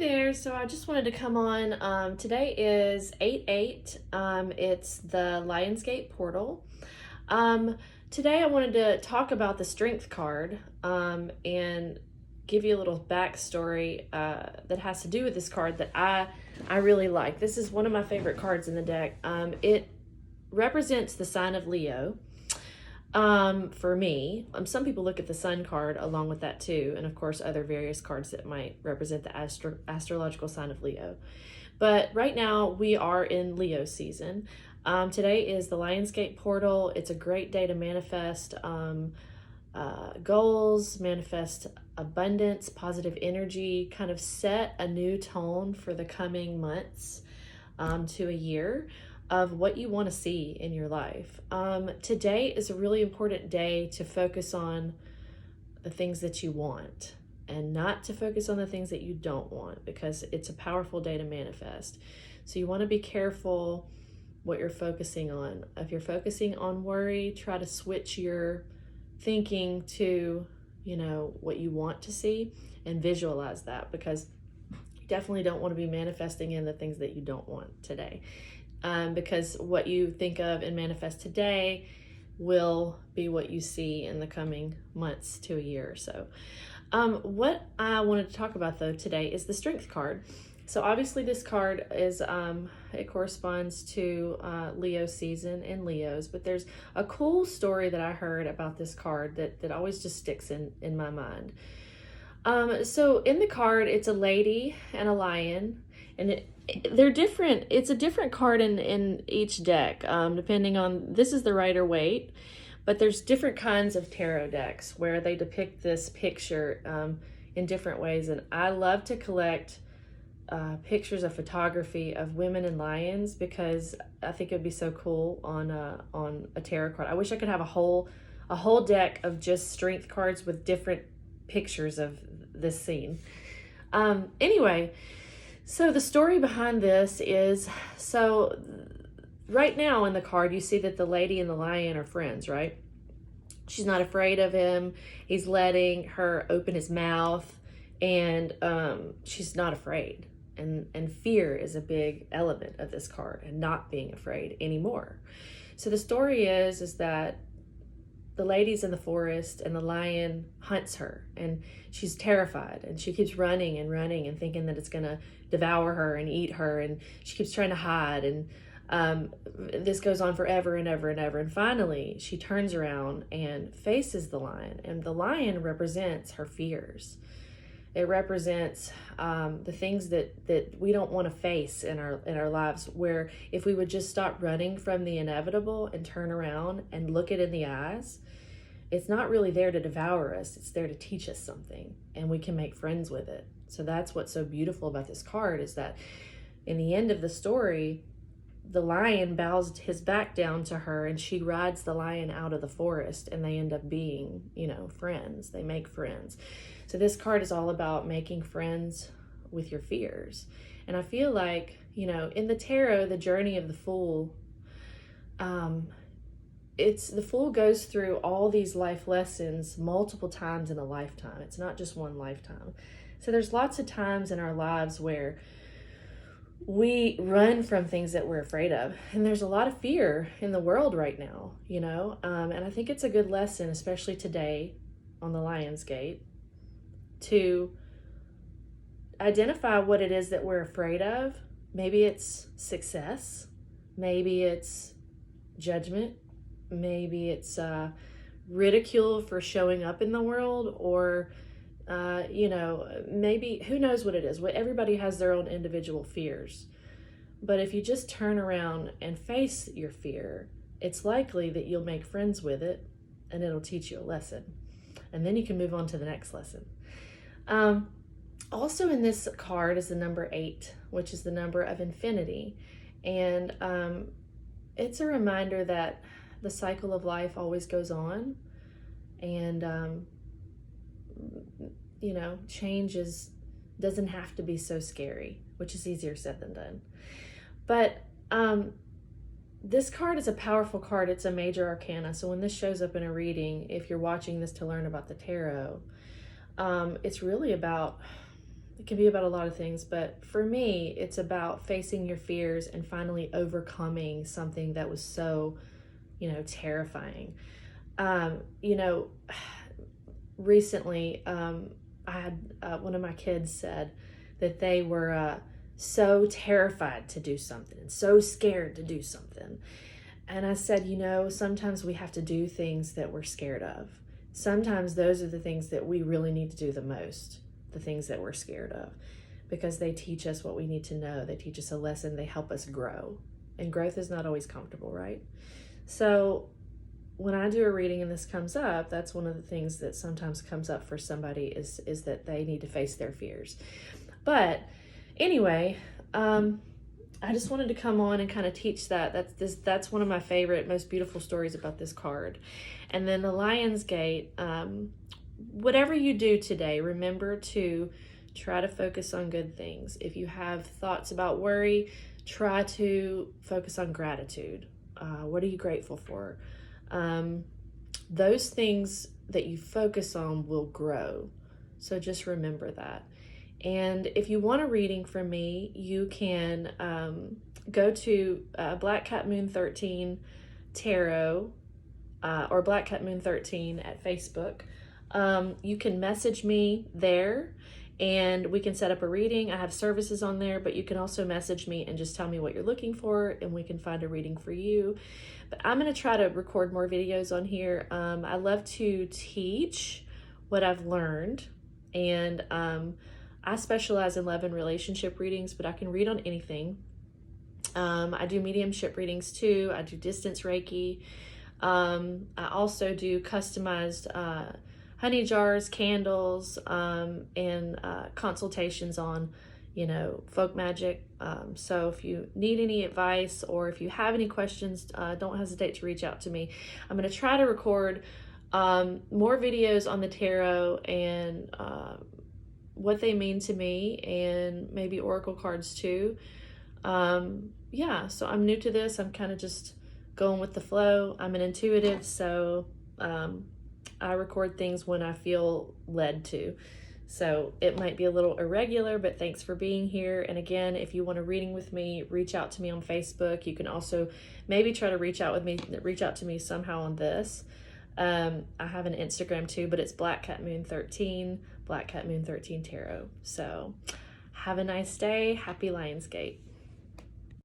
there. So I just wanted to come on. Today is 8/8. It's the Lionsgate portal. Um, Today I wanted to talk about the strength card and give you a little backstory that has to do with this card that I really like. This is one of my favorite cards in the deck. It represents the sign of Leo. For me, some people look at the sun card along with that too, and of course other various cards that might represent the astrological sign of Leo. But right now we are in Leo season. Today is the Lionsgate portal. It's a great day to manifest goals, manifest abundance, positive energy, kind of set a new tone for the coming months to a year of what you want to see in your life. Today is a really important day to focus on the things that you want and not to focus on the things that you don't want, because it's a powerful day to manifest. So you want to be careful what you're focusing on. If you're focusing on worry, try to switch your thinking to, what you want to see and visualize that, because you definitely don't want to be manifesting in the things that you don't want today. Because what you think of and manifest today will be what you see in the coming months to a year or so. What I wanted to talk about though today is the strength card. So obviously this card is, it corresponds to Leo season and Leos, but there's a cool story that I heard about this card that always just sticks in my mind. So in the card, it's a lady and a lion, and they're different. It's a different card in each deck, depending on, this is the Rider-Waite, but there's different kinds of tarot decks where they depict this picture in different ways. And I love to collect pictures of photography of women and lions, because I think it would be so cool on a tarot card. I wish I could have a whole deck of just strength cards with different pictures of this scene. Anyway, so the story behind this is, so right now in the card you see that the lady and the lion are friends, right? She's not afraid of him. He's letting her open his mouth, and she's not afraid. And fear is a big element of this card, and not being afraid anymore. So the story is that the lady's in the forest and the lion hunts her, and she's terrified, and she keeps running and running and thinking that it's gonna devour her and eat her, and she keeps trying to hide, and this goes on forever and ever and ever, and finally she turns around and faces the lion, and the lion represents her fears. It represents the things that we don't want to face in our lives, where if we would just stop running from the inevitable and turn around and look it in the eyes, it's not really there to devour us. It's there to teach us something, and we can make friends with it. So that's what's so beautiful about this card, is that in the end of the story, the lion bows his back down to her, and she rides the lion out of the forest, and they end up being, friends. They make friends. So this card is all about making friends with your fears. And I feel like, in the tarot, the journey of the Fool, the Fool goes through all these life lessons multiple times in a lifetime. It's not just one lifetime. So there's lots of times in our lives where we run from things that we're afraid of. And there's a lot of fear in the world right now, and I think it's a good lesson, especially today on the Lionsgate, to identify what it is that we're afraid of. Maybe it's success, maybe it's judgment, maybe it's ridicule for showing up in the world, or maybe, who knows what it is. Everybody has their own individual fears. But if you just turn around and face your fear, it's likely that you'll make friends with it, and it'll teach you a lesson. And then you can move on to the next lesson. Also in this card is the number 8, which is the number of infinity. And it's a reminder that the cycle of life always goes on. And change doesn't have to be so scary, which is easier said than done. But this card is a powerful card. It's a major arcana. So when this shows up in a reading, if you're watching this to learn about the tarot, it's really about it can be about a lot of things, but for me, it's about facing your fears and finally overcoming something that was so, terrifying. You know, recently, I had one of my kids said that they were so terrified to do something and so scared to do something. And I said, sometimes we have to do things that we're scared of. Sometimes those are the things that we really need to do the most, the things that we're scared of, because they teach us what we need to know. They teach us a lesson. They help us grow. And growth is not always comfortable, right? So when I do a reading and this comes up, that's one of the things that sometimes comes up for somebody is that they need to face their fears. But anyway, I just wanted to come on and kind of teach that. That's one of my favorite, most beautiful stories about this card. And then the Lion's Gate, whatever you do today, remember to try to focus on good things. If you have thoughts about worry, try to focus on gratitude. What are you grateful for? Those things that you focus on will grow. So just remember that. And if you want a reading from me, you can go to Black Cat Moon 13 Tarot or Black Cat Moon 13 at Facebook. You can message me there and we can set up a reading. I have services on there, but you can also message me and just tell me what you're looking for and we can find a reading for you. But I'm going to try to record more videos on here. I love to teach what I've learned, and I specialize in love and relationship readings, but I can read on anything. I do mediumship readings too. I do distance Reiki. I also do customized honey jars, candles, and consultations on, folk magic. So if you need any advice or if you have any questions, don't hesitate to reach out to me. I'm going to try to record more videos on the tarot and what they mean to me, and maybe oracle cards too. Yeah, so I'm new to this. I'm kind of just going with the flow. I'm an intuitive, so I record things when I feel led to. So it might be a little irregular, but thanks for being here. And again, if you want a reading with me, reach out to me on Facebook. You can also maybe try to reach out to me somehow on this. I have an Instagram too, but it's Black Cat Moon 13, Black Cat Moon 13 Tarot. So have a nice day. Happy Lionsgate.